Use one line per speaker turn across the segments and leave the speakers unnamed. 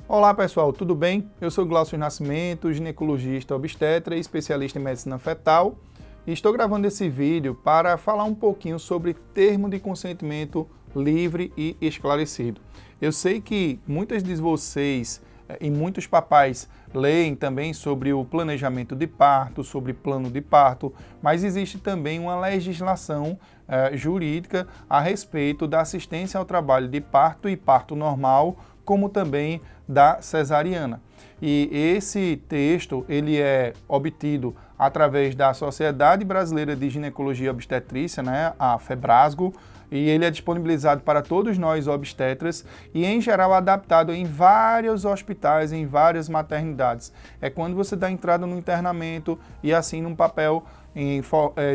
Olá pessoal, tudo bem? Eu sou Glaucio Nascimento, ginecologista obstetra e especialista em medicina fetal e estou gravando esse vídeo para falar um pouquinho sobre termo de consentimento livre e esclarecido. Eu sei que muitas de vocês e muitos papais leem também sobre o planejamento de parto, sobre plano de parto, mas existe também uma legislação jurídica a respeito da assistência ao trabalho de parto e parto normal, como também da cesariana. E esse texto ele é obtido através da Sociedade Brasileira de Ginecologia e Obstetrícia, a FEBRASGO, e ele é disponibilizado para todos nós obstetras e, em geral, adaptado em vários hospitais, em várias maternidades. É quando você dá entrada no internamento e assina um papel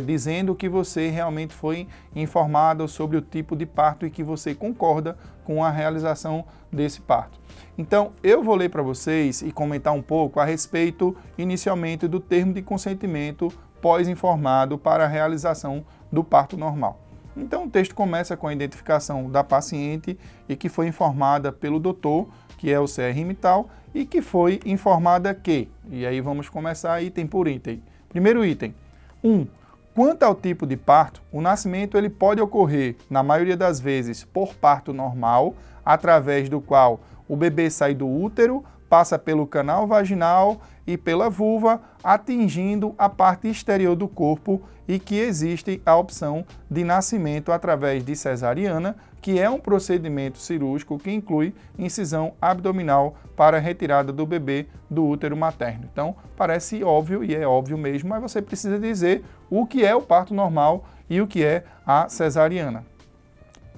dizendo que você realmente foi informado sobre o tipo de parto e que você concorda com a realização desse parto. Então, eu vou ler para vocês e comentar um pouco a respeito, inicialmente, do termo de consentimento pós-informado para a realização do parto normal. Então, o texto começa com a identificação da paciente e que foi informada pelo doutor, que é o CRM tal, e que foi informada que, e aí vamos começar item por item. Primeiro item. 1. Quanto ao tipo de parto, o nascimento ele pode ocorrer, na maioria das vezes, por parto normal, através do qual o bebê sai do útero, passa pelo canal vaginal e pela vulva, atingindo a parte exterior do corpo e que existe a opção de nascimento através de cesariana, que é um procedimento cirúrgico que inclui incisão abdominal para a retirada do bebê do útero materno. Então, parece óbvio e é óbvio mesmo, mas você precisa dizer o que é o parto normal e o que é a cesariana.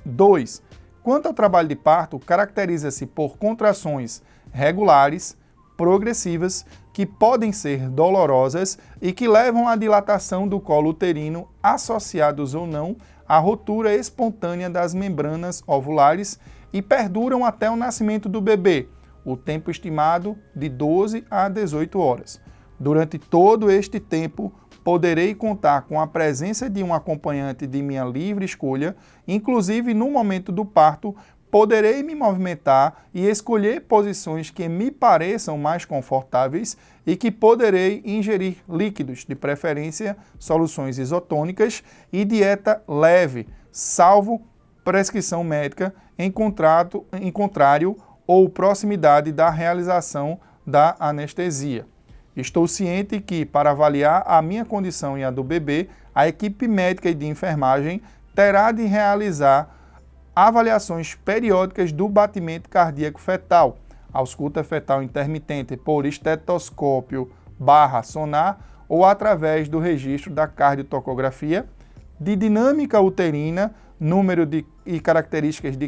2. Quanto ao trabalho de parto, caracteriza-se por contrações regulares, progressivas, que podem ser dolorosas e que levam à dilatação do colo uterino, associados ou não à rotura espontânea das membranas ovulares e perduram até o nascimento do bebê, o tempo estimado de 12 a 18 horas. Durante todo este tempo, poderei contar com a presença de um acompanhante de minha livre escolha, inclusive no momento do parto, poderei me movimentar e escolher posições que me pareçam mais confortáveis e que poderei ingerir líquidos, de preferência soluções isotônicas e dieta leve, salvo prescrição médica em contrário ou proximidade da realização da anestesia. Estou ciente que, para avaliar a minha condição e a do bebê, a equipe médica e de enfermagem terá de realizar avaliações periódicas do batimento cardíaco fetal, ausculta fetal intermitente por estetoscópio / sonar ou através do registro da cardiotocografia, de dinâmica uterina, número e características de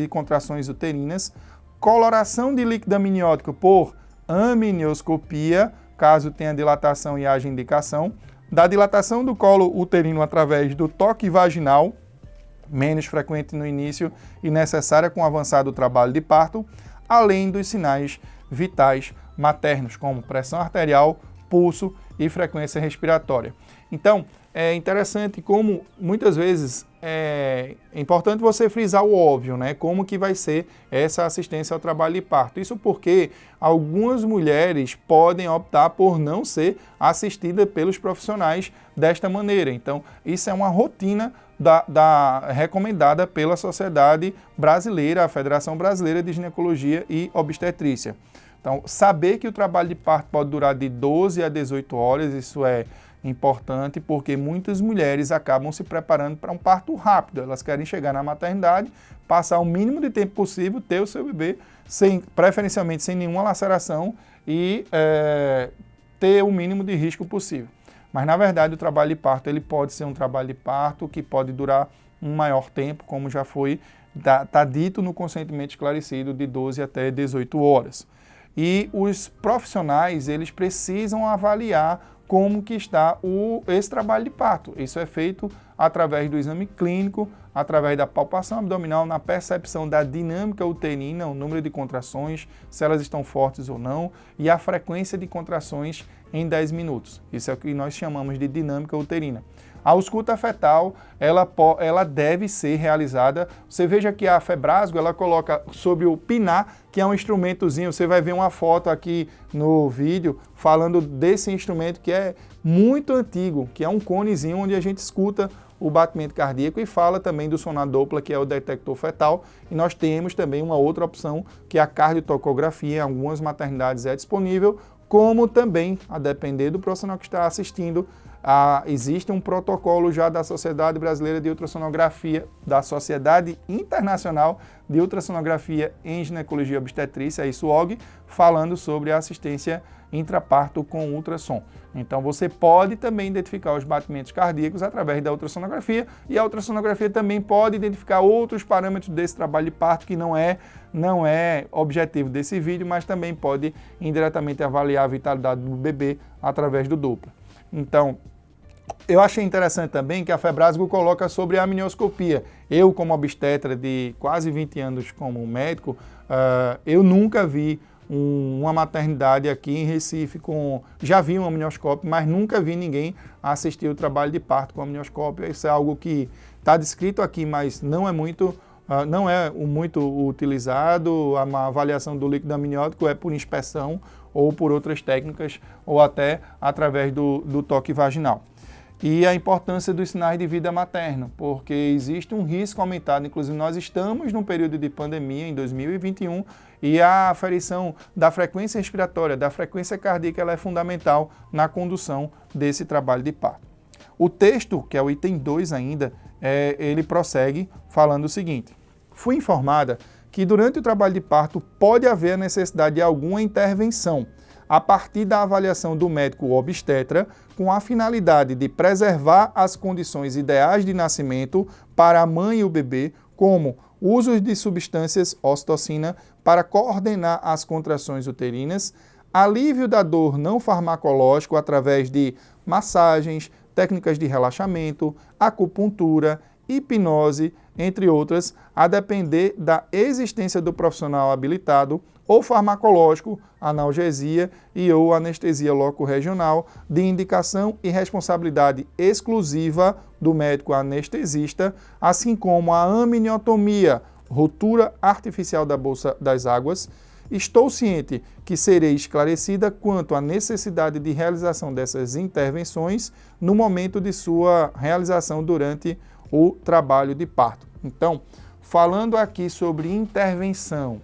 contrações uterinas, coloração de líquido amniótico por amnioscopia, caso tenha dilatação e haja indicação, da dilatação do colo uterino através do toque vaginal, menos frequente no início e necessária com o avançado trabalho de parto, além dos sinais vitais maternos, como pressão arterial, pulso e frequência respiratória. Então, é interessante como, muitas vezes, é importante você frisar o óbvio, como que vai ser essa assistência ao trabalho de parto. Isso porque algumas mulheres podem optar por não ser assistidas pelos profissionais desta maneira. Então, isso é uma rotina recomendada pela Sociedade Brasileira, a Federação Brasileira de Ginecologia e Obstetrícia. Então, saber que o trabalho de parto pode durar de 12 a 18 horas, isso é importante porque muitas mulheres acabam se preparando para um parto rápido. Elas querem chegar na maternidade, passar o mínimo de tempo possível, ter o seu bebê, preferencialmente sem nenhuma laceração e ter o mínimo de risco possível. Mas, na verdade, o trabalho de parto ele pode ser um trabalho de parto que pode durar um maior tempo, como já foi, está dito no consentimento esclarecido, de 12 até 18 horas. E os profissionais, eles precisam avaliar como que está esse trabalho de parto. Isso é feito através do exame clínico, através da palpação abdominal, na percepção da dinâmica uterina, o número de contrações, se elas estão fortes ou não, e a frequência de contrações em 10 minutos. Isso é o que nós chamamos de dinâmica uterina. A ausculta fetal, ela deve ser realizada. Você veja que a Febrasgo, ela coloca sobre o PINAR, que é um instrumentozinho, você vai ver uma foto aqui no vídeo falando desse instrumento que é muito antigo, que é um conezinho onde a gente escuta o batimento cardíaco e fala também do sonar Doppler, que é o detector fetal. E nós temos também uma outra opção, que é a cardiotocografia, em algumas maternidades é disponível, como também, a depender do profissional que está assistindo, existe um protocolo já da Sociedade Brasileira de Ultrassonografia, da Sociedade Internacional de Ultrassonografia em Ginecologia e Obstetrícia, a ISUOG, falando sobre a assistência intraparto com ultrassom. Então você pode também identificar os batimentos cardíacos através da ultrassonografia, e a ultrassonografia também pode identificar outros parâmetros desse trabalho de parto que não é objetivo desse vídeo, mas também pode indiretamente avaliar a vitalidade do bebê através do Doppler. Então, eu achei interessante também que a Febrasgo coloca sobre a amnioscopia. Eu, como obstetra de quase 20 anos como médico, eu nunca vi uma maternidade aqui em Recife já vi um amnioscópio, mas nunca vi ninguém assistir o trabalho de parto com amnioscópio. Isso é algo que está descrito aqui, mas não é muito utilizado. A avaliação do líquido amniótico é por inspeção ou por outras técnicas, ou até através do toque vaginal. E a importância dos sinais de vida materno, porque existe um risco aumentado. Inclusive, nós estamos num período de pandemia, em 2021, e a aferição da frequência respiratória, da frequência cardíaca, ela é fundamental na condução desse trabalho de parto. O texto, que é o item 2 ainda, ele prossegue falando o seguinte: fui informada que durante o trabalho de parto pode haver a necessidade de alguma intervenção a partir da avaliação do médico obstetra, com a finalidade de preservar as condições ideais de nascimento para a mãe e o bebê, como uso de substâncias ocitocina para coordenar as contrações uterinas, alívio da dor não farmacológico através de massagens, técnicas de relaxamento, acupuntura, hipnose, entre outras, a depender da existência do profissional habilitado, ou farmacológico, analgesia e ou anestesia loco-regional, de indicação e responsabilidade exclusiva do médico anestesista, assim como a amniotomia, ruptura artificial da bolsa das águas. Estou ciente que serei esclarecida quanto à necessidade de realização dessas intervenções no momento de sua realização durante o trabalho de parto. Então, falando aqui sobre intervenção,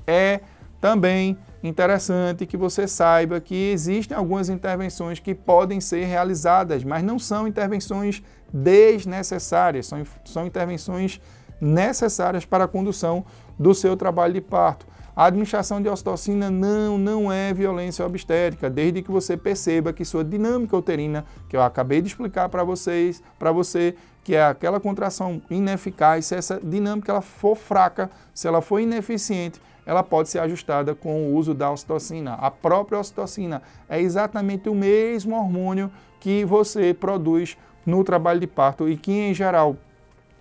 é também interessante que você saiba que existem algumas intervenções que podem ser realizadas, mas não são intervenções desnecessárias, são intervenções necessárias para a condução do seu trabalho de parto. A administração de ocitocina não é violência obstétrica, desde que você perceba que sua dinâmica uterina, que eu acabei de explicar para você, que é aquela contração ineficaz, se essa dinâmica ela for fraca, se ela for ineficiente, ela pode ser ajustada com o uso da ocitocina. A própria ocitocina é exatamente o mesmo hormônio que você produz no trabalho de parto e que, em geral,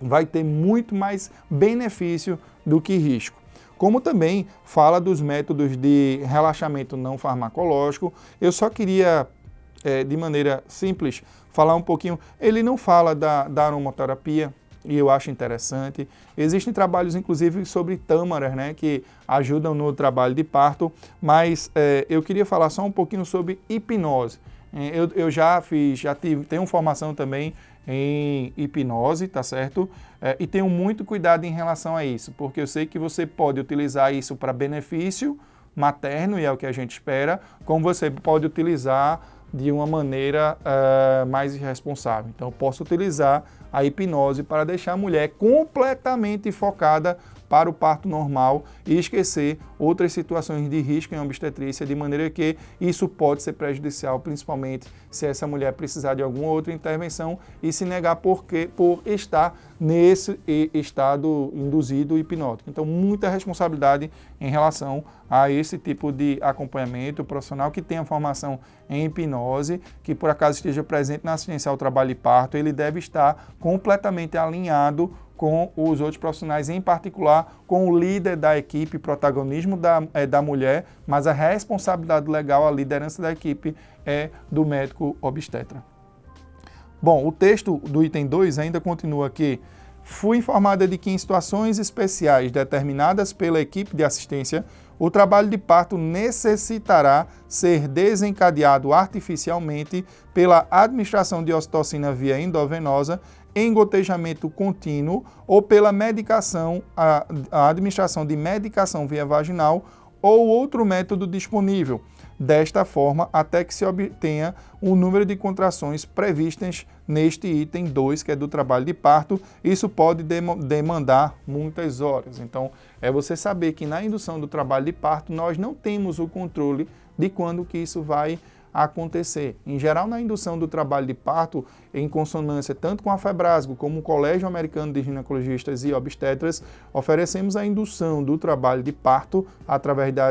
vai ter muito mais benefício do que risco. Como também fala dos métodos de relaxamento não farmacológico. Eu só queria, de maneira simples, falar um pouquinho. Ele não fala da aromaterapia, e eu acho interessante. Existem trabalhos, inclusive, sobre tâmaras, né, que ajudam no trabalho de parto, mas eu queria falar só um pouquinho sobre hipnose. Eu tenho formação também em hipnose, tá certo? E tenho muito cuidado em relação a isso, porque eu sei que você pode utilizar isso para benefício materno, e é o que a gente espera, como você pode utilizar de uma maneira mais irresponsável. Então, eu posso utilizar a hipnose para deixar a mulher completamente focada para o parto normal e esquecer outras situações de risco em obstetrícia, de maneira que isso pode ser prejudicial, principalmente se essa mulher precisar de alguma outra intervenção e se negar por estar nesse estado induzido hipnótico. Então, muita responsabilidade em relação a esse tipo de acompanhamento profissional que tenha formação em hipnose, que por acaso esteja presente na assistência ao trabalho de parto, ele deve estar completamente alinhado com os outros profissionais, em particular com o líder da equipe, protagonismo da mulher, mas a responsabilidade legal, a liderança da equipe é do médico obstetra. Bom, o texto do item 2 ainda continua aqui. Fui informada de que em situações especiais determinadas pela equipe de assistência, o trabalho de parto necessitará ser desencadeado artificialmente pela administração de ocitocina via endovenosa em gotejamento contínuo ou pela medicação, a administração de medicação via vaginal ou outro método disponível. Desta forma, até que se obtenha o número de contrações previstas neste item 2, que é do trabalho de parto. Isso pode demandar muitas horas. Então, é você saber que na indução do trabalho de parto, nós não temos o controle de quando que isso vai acontecer. Em geral, na indução do trabalho de parto, em consonância tanto com a FEBRASGO como o Colégio Americano de Ginecologistas e Obstetras, oferecemos a indução do trabalho de parto através da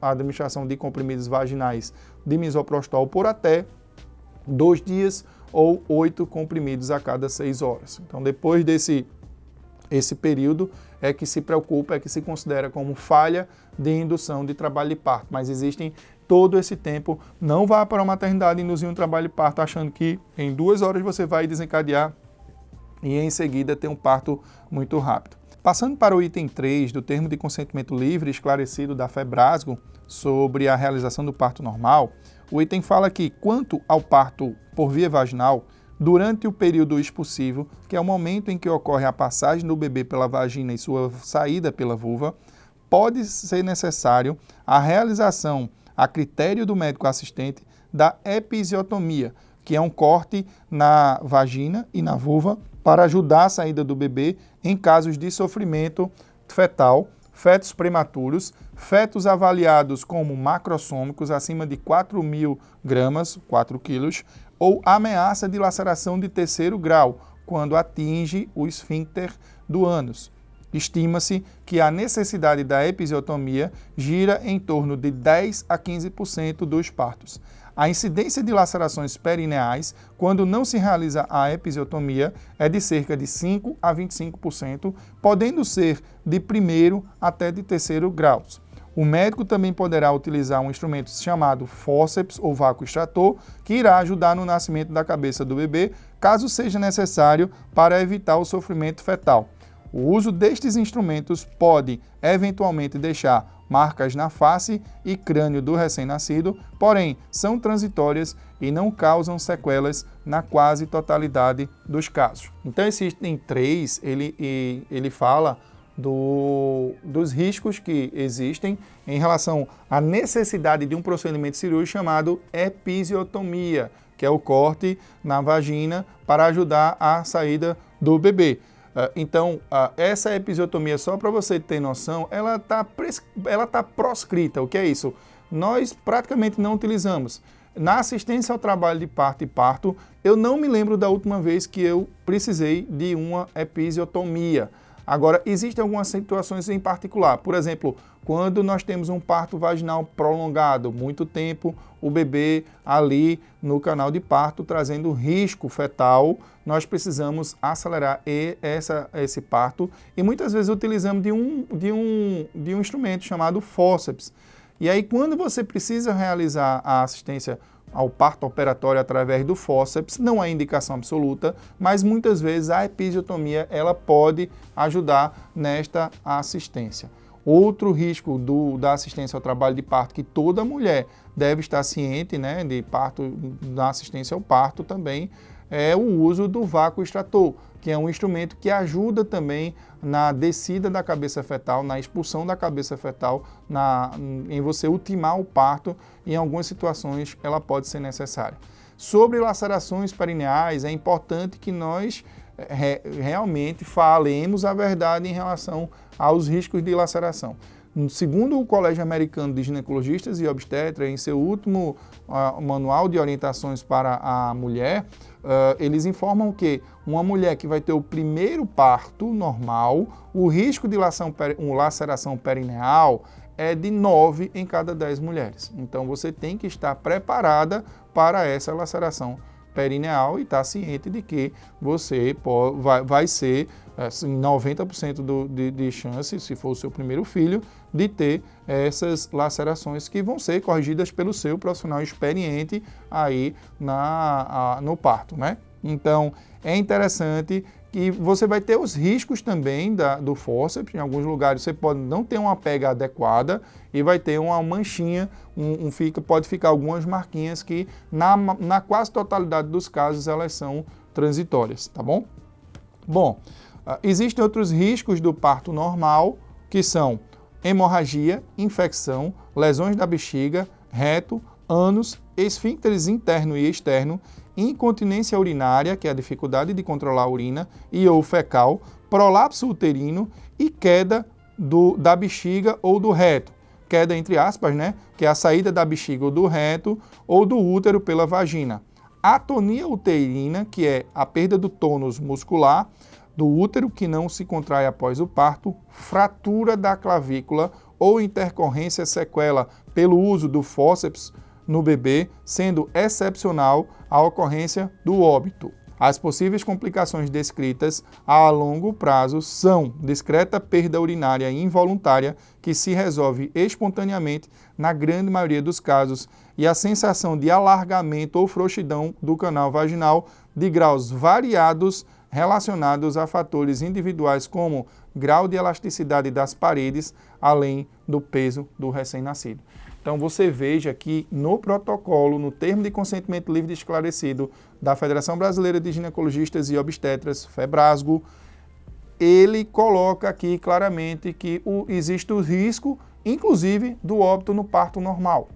administração de comprimidos vaginais de misoprostol por até 2 dias ou 8 comprimidos a cada 6 horas. Então, depois esse período é que se preocupa, é que se considera como falha de indução de trabalho de parto, mas existem todo esse tempo. Não vá para a maternidade induzir um trabalho de parto achando que em 2 horas você vai desencadear e em seguida ter um parto muito rápido. Passando para o item 3 do termo de consentimento livre esclarecido da FEBRASGO sobre a realização do parto normal, o item fala que quanto ao parto por via vaginal, durante o período expulsivo, que é o momento em que ocorre a passagem do bebê pela vagina e sua saída pela vulva, pode ser necessário a realização, a critério do médico assistente, da episiotomia, que é um corte na vagina e na vulva para ajudar a saída do bebê em casos de sofrimento fetal, fetos prematuros, fetos avaliados como macrossômicos acima de 4.000 gramas, 4 quilos, ou ameaça de laceração de 3º grau, quando atinge o esfíncter do ânus. Estima-se que a necessidade da episiotomia gira em torno de 10 a 15% dos partos. A incidência de lacerações perineais, quando não se realiza a episiotomia, é de cerca de 5 a 25%, podendo ser de 1º até de 3º graus. O médico também poderá utilizar um instrumento chamado fórceps ou vácuo extrator, que irá ajudar no nascimento da cabeça do bebê, caso seja necessário para evitar o sofrimento fetal. O uso destes instrumentos pode, eventualmente, deixar marcas na face e crânio do recém-nascido, porém, são transitórias e não causam sequelas na quase totalidade dos casos. Então, esse item 3, ele fala dos riscos que existem em relação à necessidade de um procedimento cirúrgico chamado episiotomia, que é o corte na vagina para ajudar a saída do bebê. Então, essa episiotomia, só para você ter noção, ela tá proscrita. O que é isso? Nós praticamente não utilizamos. Na assistência ao trabalho de parto e parto, eu não me lembro da última vez que eu precisei de uma episiotomia. Agora, existem algumas situações em particular. Por exemplo, quando nós temos um parto vaginal prolongado, muito tempo, o bebê ali no canal de parto trazendo risco fetal, nós precisamos acelerar esse parto e muitas vezes utilizamos de um instrumento chamado fórceps. E aí, quando você precisa realizar a assistência ao parto operatório através do fórceps, não é indicação absoluta, mas muitas vezes a episiotomia ela pode ajudar nesta assistência. Outro risco da assistência ao trabalho de parto que toda mulher deve estar ciente, né, de parto, da assistência ao parto também, é o uso do vácuo extrator, que é um instrumento que ajuda também na descida da cabeça fetal, na expulsão da cabeça fetal, em você ultimar o parto, e em algumas situações ela pode ser necessária. Sobre lacerações perineais, é importante que nós realmente falemos a verdade em relação aos riscos de laceração. Segundo o Colégio Americano de Ginecologistas e Obstetras, em seu último manual de orientações para a mulher, eles informam que uma mulher que vai ter o primeiro parto normal, o risco de laceração perineal é de 9 em cada 10 mulheres. Então você tem que estar preparada para essa laceração perineal e estar ciente de que você vai ser assim, 90% de chance, se for o seu primeiro filho, de ter essas lacerações que vão ser corrigidas pelo seu profissional experiente aí no parto, né? Então, é interessante que você vai ter os riscos também do fórceps. Em alguns lugares você pode não ter uma pega adequada e vai ter uma manchinha, pode ficar algumas marquinhas que na quase totalidade dos casos elas são transitórias, tá bom? Bom, existem outros riscos do parto normal, que são hemorragia, infecção, lesões da bexiga, reto, ânus, esfíncteres interno e externo, incontinência urinária, que é a dificuldade de controlar a urina, e ou fecal, prolapso uterino e queda da bexiga ou do reto. Queda entre aspas, né? Que é a saída da bexiga ou do reto ou do útero pela vagina. Atonia uterina, que é a perda do tônus muscular do útero que não se contrai após o parto, fratura da clavícula ou intercorrência sequela pelo uso do fórceps no bebê, sendo excepcional a ocorrência do óbito. As possíveis complicações descritas a longo prazo são discreta perda urinária involuntária, que se resolve espontaneamente na grande maioria dos casos, e a sensação de alargamento ou frouxidão do canal vaginal de graus variados relacionados a fatores individuais como grau de elasticidade das paredes, além do peso do recém-nascido. Então você veja que no protocolo, no termo de consentimento livre e esclarecido da Federação Brasileira de Ginecologistas e Obstetras, FEBRASGO, ele coloca aqui claramente que existe o risco, inclusive, do óbito no parto normal,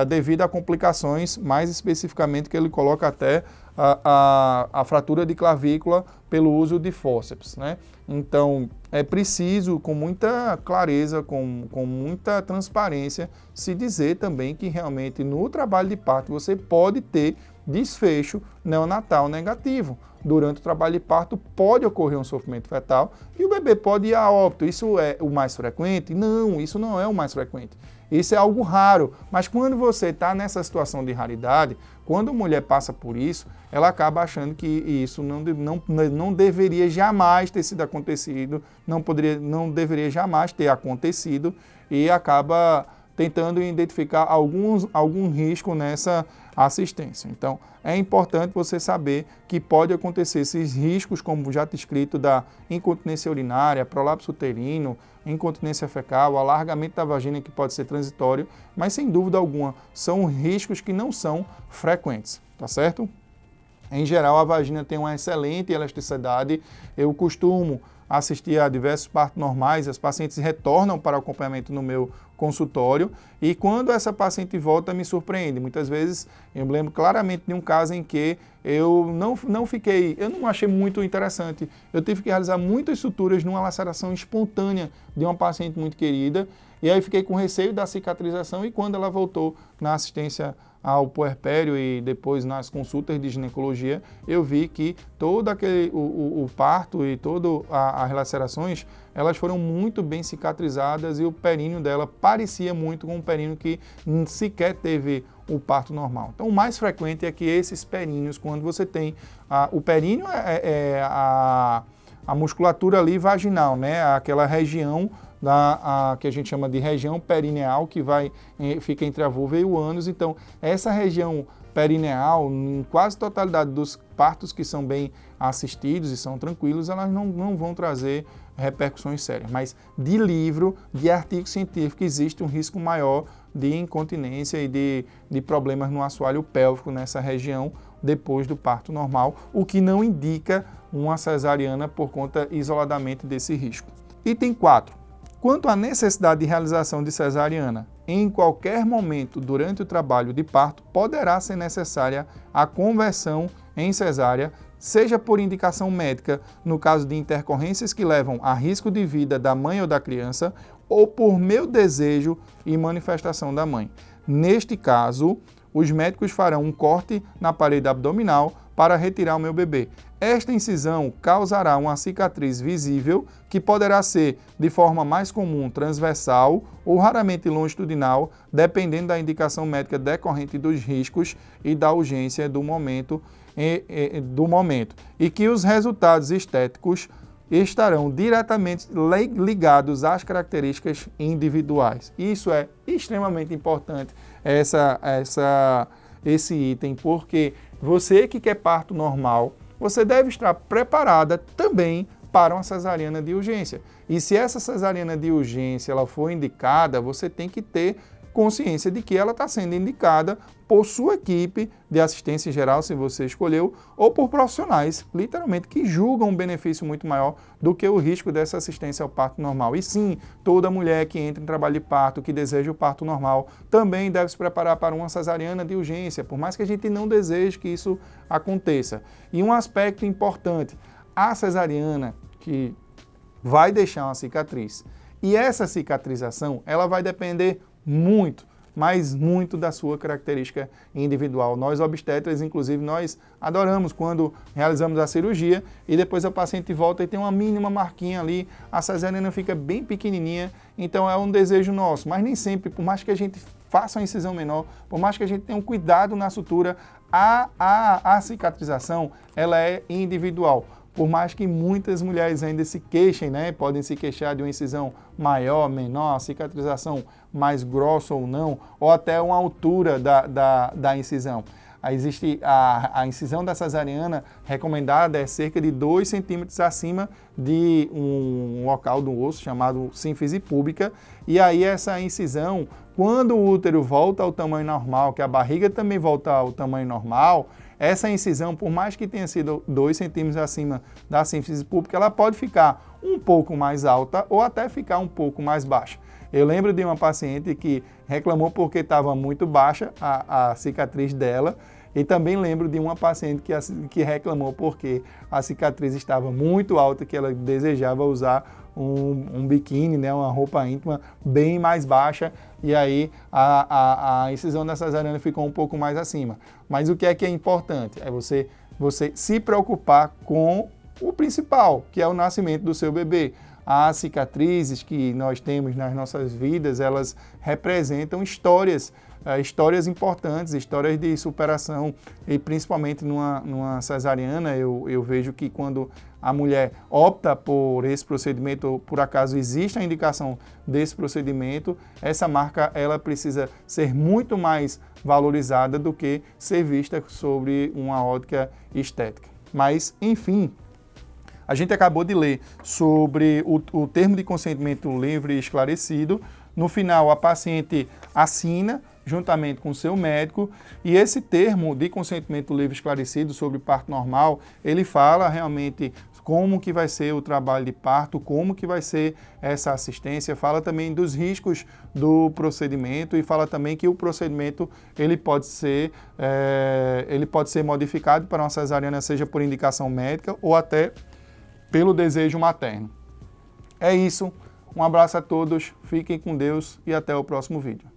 devido a complicações, mais especificamente que ele coloca até a fratura de clavícula pelo uso de fórceps, né? Então, é preciso, com muita clareza, com muita transparência, se dizer também que realmente no trabalho de parto você pode ter desfecho neonatal negativo. Durante o trabalho de parto pode ocorrer um sofrimento fetal e o bebê pode ir a óbito. Isso é o mais frequente? Não, isso não é o mais frequente. Isso é algo raro, mas quando você está nessa situação de raridade, quando a mulher passa por isso, ela acaba achando que isso não deveria jamais ter sido acontecido, não deveria jamais ter acontecido e acaba tentando identificar algum risco nessa assistência. Então, é importante você saber que pode acontecer esses riscos, como já está escrito, da incontinência urinária, prolapso uterino, incontinência fecal, alargamento da vagina, que pode ser transitório, mas sem dúvida alguma são riscos que não são frequentes, tá certo? Em geral, a vagina tem uma excelente elasticidade. Eu costumo assistir a diversos partos normais, as pacientes retornam para o acompanhamento no meu consultório e quando essa paciente volta me surpreende. Muitas vezes eu me lembro claramente de um caso em que eu não achei muito interessante. Eu tive que realizar muitas suturas numa laceração espontânea de uma paciente muito querida e aí fiquei com receio da cicatrização e quando ela voltou na assistência ao puerpério e depois nas consultas de ginecologia, eu vi que todo o parto e todas as lacerações, elas foram muito bem cicatrizadas e o períneo dela parecia muito com um períneo que sequer teve o parto normal. Então, o mais frequente é que esses períneos, quando você tem o períneo a musculatura ali vaginal, né? Aquela região que a gente chama de região perineal, que fica entre a vulva e o ânus. Então, essa região perineal, em quase totalidade dos partos que são bem assistidos e são tranquilos, elas não vão trazer repercussões sérias. Mas de livro, de artigo científico, existe um risco maior de incontinência e de problemas no assoalho pélvico nessa região depois do parto normal, o que não indica uma cesariana por conta isoladamente desse risco. Item 4. Quanto à necessidade de realização de cesariana, em qualquer momento durante o trabalho de parto, poderá ser necessária a conversão em cesárea, seja por indicação médica, no caso de intercorrências que levam a risco de vida da mãe ou da criança, ou por meu desejo e manifestação da mãe. Neste caso, os médicos farão um corte na parede abdominal para retirar o meu bebê. Esta incisão causará uma cicatriz visível, que poderá ser de forma mais comum transversal ou raramente longitudinal, dependendo da indicação médica decorrente dos riscos e da urgência do momento, e que os resultados estéticos estarão diretamente ligados às características individuais. Isso é extremamente importante, esse item, porque você que quer parto normal, você deve estar preparada também para uma cesariana de urgência. E se essa cesariana de urgência ela for indicada, você tem que ter consciência de que ela está sendo indicada por sua equipe de assistência geral, se você escolheu, ou por profissionais, literalmente, que julgam um benefício muito maior do que o risco dessa assistência ao parto normal. E sim, toda mulher que entra em trabalho de parto, que deseja o parto normal, também deve se preparar para uma cesariana de urgência, por mais que a gente não deseje que isso aconteça. E um aspecto importante, a cesariana que vai deixar uma cicatriz, e essa cicatrização, ela vai depender muito, mas muito da sua característica individual. Nós obstetras, inclusive, nós adoramos quando realizamos a cirurgia e depois a paciente volta e tem uma mínima marquinha ali, a cesariana fica bem pequenininha, então é um desejo nosso, mas nem sempre, por mais que a gente faça uma incisão menor, por mais que a gente tenha um cuidado na sutura, a cicatrização, ela é individual. Por mais que muitas mulheres ainda se queixem, né? Podem se queixar de uma incisão maior, menor, cicatrização mais grossa ou não, ou até uma altura da incisão. Existe a incisão da cesariana recomendada é cerca de 2 centímetros acima de um local do osso chamado sínfise púbica. E aí essa incisão, quando o útero volta ao tamanho normal, que a barriga também volta ao tamanho normal, essa incisão, por mais que tenha sido 2 centímetros acima da sínfise púbica, ela pode ficar um pouco mais alta ou até ficar um pouco mais baixa. Eu lembro de uma paciente que reclamou porque estava muito baixa a cicatriz dela, e também lembro de uma paciente que reclamou porque a cicatriz estava muito alta, que ela desejava usar um biquíni, né, uma roupa íntima bem mais baixa, e aí a incisão da cesariana ficou um pouco mais acima. Mas o que é importante? É você se preocupar com o principal, que é o nascimento do seu bebê. As cicatrizes que nós temos nas nossas vidas, elas representam histórias importantes, histórias de superação, e principalmente numa cesariana, eu vejo que quando a mulher opta por esse procedimento, ou por acaso existe a indicação desse procedimento, essa marca ela precisa ser muito mais valorizada do que ser vista sobre uma ótica estética. Mas, enfim, a gente acabou de ler sobre o termo de consentimento livre e esclarecido. No final, a paciente assina juntamente com o seu médico, e esse termo de consentimento livre e esclarecido sobre parto normal, ele fala realmente como que vai ser o trabalho de parto, como que vai ser essa assistência, fala também dos riscos do procedimento e fala também que o procedimento ele pode ser modificado para uma cesariana, seja por indicação médica ou até pelo desejo materno. É isso, um abraço a todos, fiquem com Deus e até o próximo vídeo.